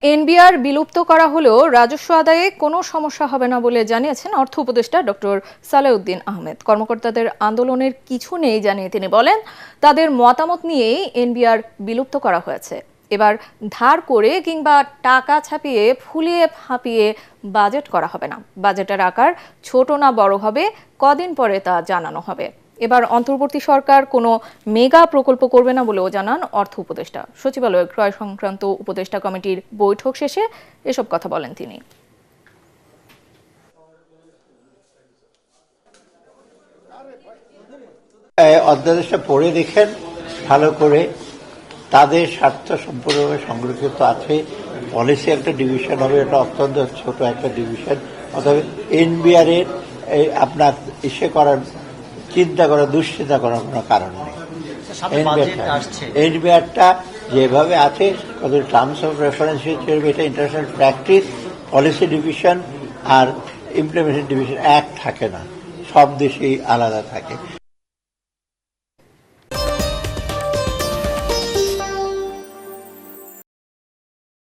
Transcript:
NBR বিলুপ্ত করা হলেও রাজস্ব আদায়ে কোনো সমস্যা হবে না বলে জানিয়েছেন অর্থ উপদেষ্টা ডক্টর সালেউদ্দিন আহমেদ। কর্মকর্তাদের আন্দোলনের কিছু নেই জানিয়ে তিনি বলেন, তাদের মতামত নিয়েই এনবিআর বিলুপ্ত করা হয়েছে। এবার ধার করে কিংবা টাকা ছাপিয়ে ফুলিয়ে ফাঁপিয়ে বাজেট করা হবে না। বাজেটের আকার ছোট না বড় হবে, কদিন পরে তা জানানো হবে। এবার অন্তর্বর্তী সরকার কোনো মেগা প্রকল্প করবে না বলেও জানান অর্থ উপদেষ্টা। সচিবালয়ে ক্রয় সংক্রান্ত উপদেষ্টা কমিটির বৈঠক শেষে এসব কথা বলেন তিনি। অধ্যাদেশটা পড়ে দেখেন ভালো করে, তাদের স্বার্থ সম্পূর্ণভাবে সংরক্ষিত আছে। পলিসি একটা ডিভিশন হবে, এটা অত্যন্ত ছোট একটা ডিভিশন। অথবা এনবিআর এর আপনার চিন্তা করার দুশ্চিন্তা করার কোনো কারণ নেই। এনবিআরটা যেভাবে আছে, কত টার্মস অফ রেফারেন্স হিসেবে এটা ইন্টারন্যাশনাল প্র্যাকটিস, পলিসি ডিভিশন আর ইমপ্লিমেন্টেশন ডিভিশন এক থাকে না, সব দেশেই আলাদা থাকে।